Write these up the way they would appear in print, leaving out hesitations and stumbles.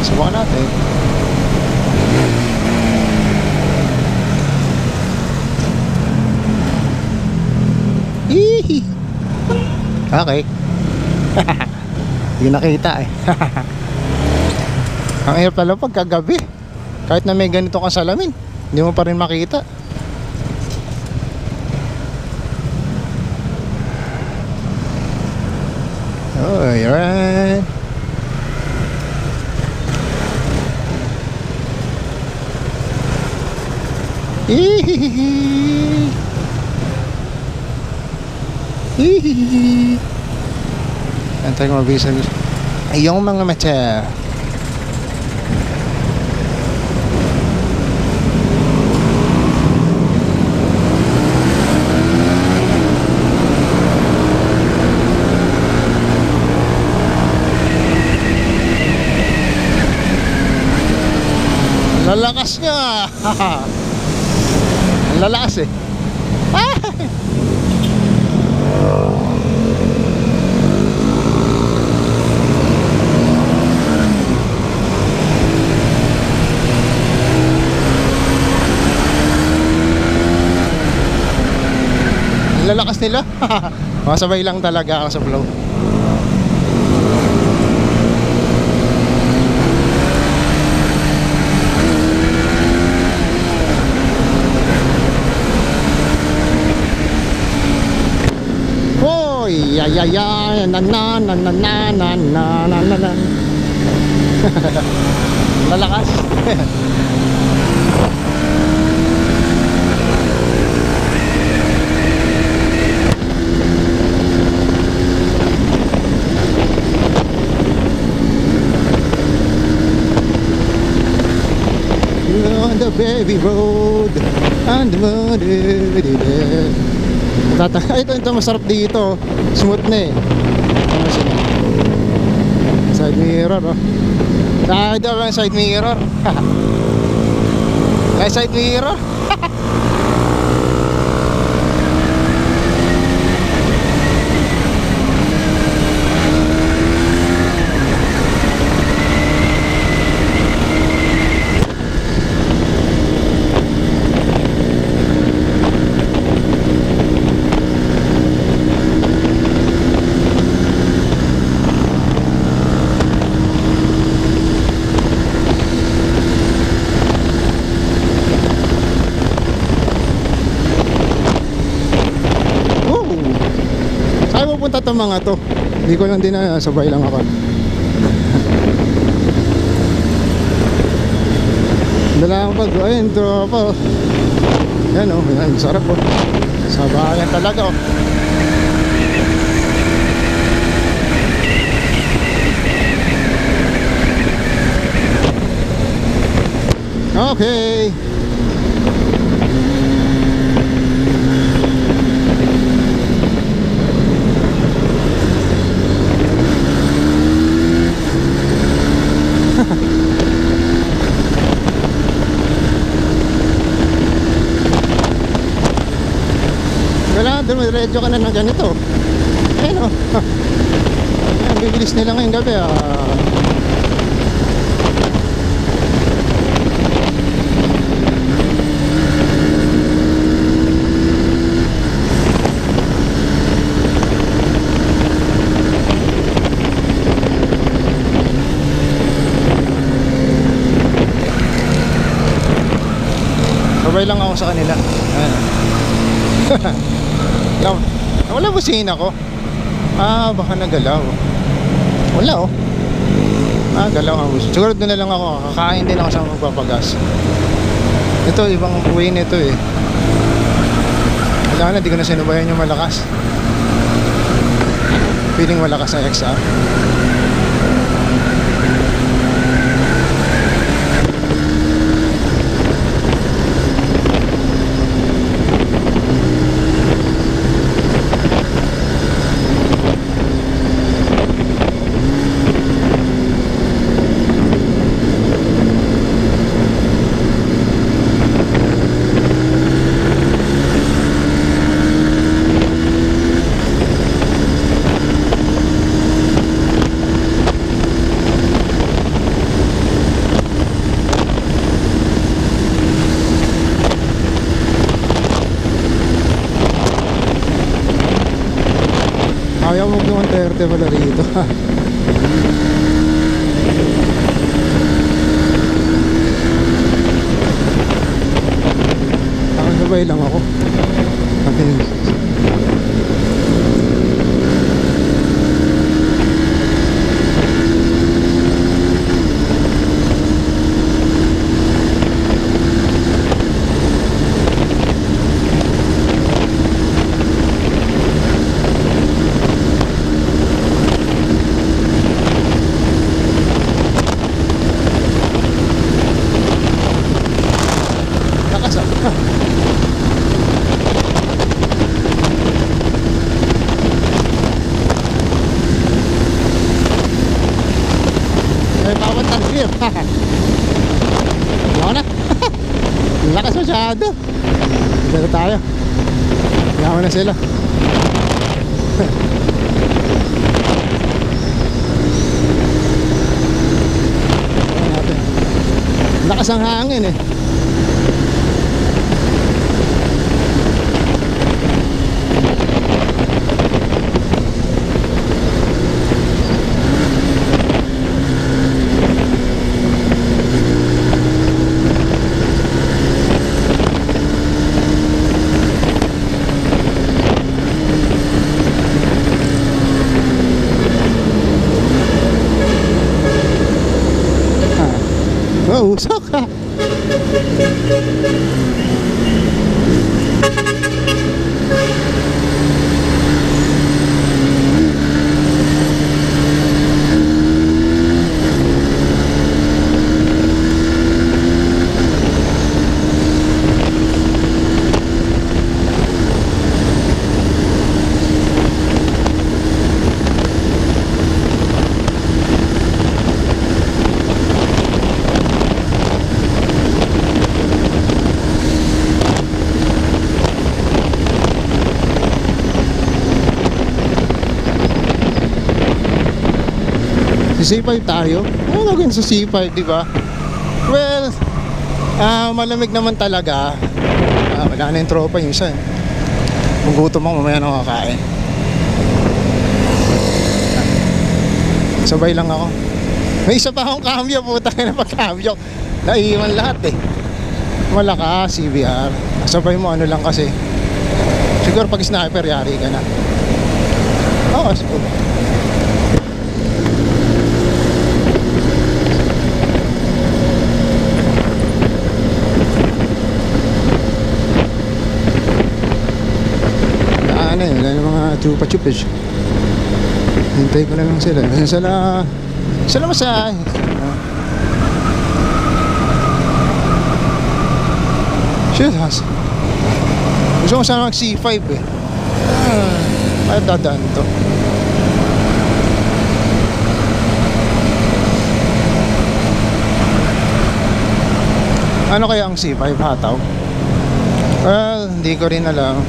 Subukan natin. Hihi. Okay. Hindi nakita eh. Ang hirap pala pagkagabi. Kahit na may ganito kang salamin, hindi mo pa rin makita. Oh, alright. Hihihihi. Hihihihi. Antay ko mabisa. Ay, yung mga mata. Lalakas niya. Ang lalakas eh. Ang lalakas nila. Masabay lang talaga ako sa flow. Ya ya ya na na na na na na na na na. Lalakas. On the baby road, on the road. Ito masarap dito. Smooth na eh. Side mirror oh. Ito lang side mirror. Side mirror. Punta itong mga to. Hindi ko lang din na sabay lang ako. Dala ang pag ayun tropa. Yan o, yan, sarap o. Sabayan talaga o. Okay. Kailangan doon diretso ka na ng ganito. Ayun o. Ang bibilis nila ngayong gabi Sabay lang ako sa kanila. Ayan. Wala busina ko. Baka nagalaw. Wala oh. Galaw ang gusto. Siguro doon na lang ako. Kakain din ako sa magpapagas. Ito, ibang way nito eh. Wala na, di ko na sinubayan yung malakas. Feeling malakas na XR. Maganda pala rito. Nakasabay lang ako. Okay. Ako na. Lakas masyado. Dito tayo. Yaman na sila. Lakas ang hangin eh. Oh, usok ha. C5 tayo. Ano gagawin sa C5, di ba? Well, malamig naman talaga. Wala na yung tropa yung isa. Kung gutom ako, mamaya na kakain. Sabay lang ako. May isa pa akong cambio, puta na pag-cambio. Naiiwan lahat eh. Malakas, CBR. Sabay mo ano lang kasi. Siguro pag sniper, yari ka na. Oo, siguro. Wala yung mga chupa-chupage. Hintay ko na lang sila. Sila masahe. Shit, has. Gusto ko sana mag C5 eh. Kaya dadaan to. Ano kaya ang C5 hataw? Well, hindi ko rin alam.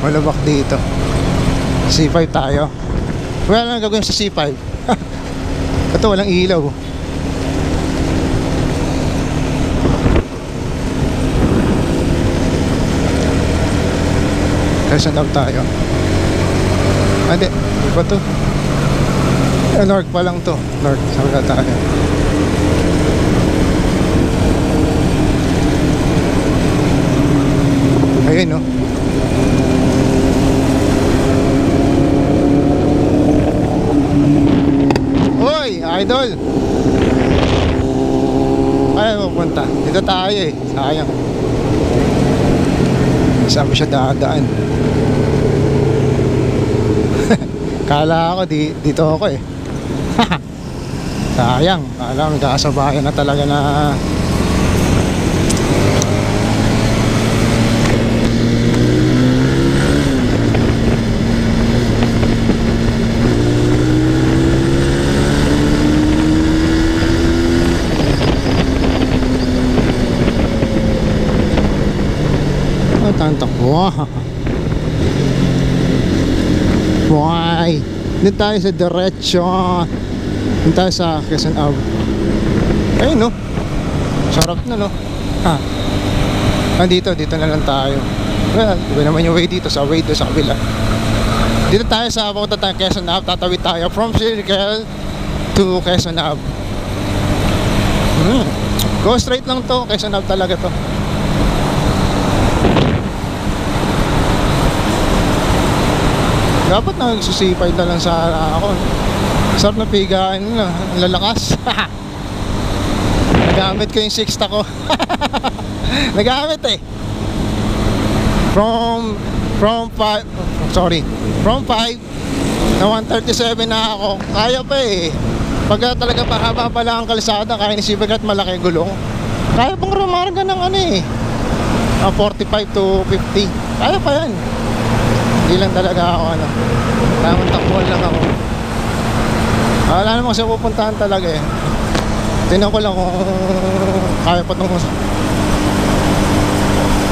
Malabak dito. C5 tayo. Wala nang gagawin sa C5. Ito walang ilaw. Kasi daw tayo. Hindi, iba to. North pa lang to. North, saan tayo? Ayun no. Hoy, idol. Ay, pupunta. Dito tayo eh. Sayang. Sabi siya dadaan. Kala ako dito ako eh. Sayang. Kala may kasabayan na talaga na. Ang takbo. Why? Doon tayo sa diretso. Doon tayo sa Quezon Ave. Ayun no. Sarap na no. Ha. Dito na lang tayo. Well, iba naman yung way dito. Sa way doon sa kabila. Dito tayo sa papunta tayo Quezon Ave. Tatawid tayo from Circle to Quezon Ave. Go straight lang to. Quezon Ave talaga to. Dapat nagsusipay na lang sana ako. Sarap na pigaan nila. Ang lalakas. Nagamit ko yung sixta ko. Nagamit eh. From 5 na 137 na ako. Kaya pa eh. Pagka talaga pakaba pala ang kalsada, kaya nisipag at malaki gulong. Kaya pang rumarga ng ano eh. 45 to 50. Kaya pa yan. Hindi lang talaga ako ano. Tamang takbuhan lang ako. Wala namang siya pupuntahan talaga eh. Tingnan ko lang kung kaya pa itong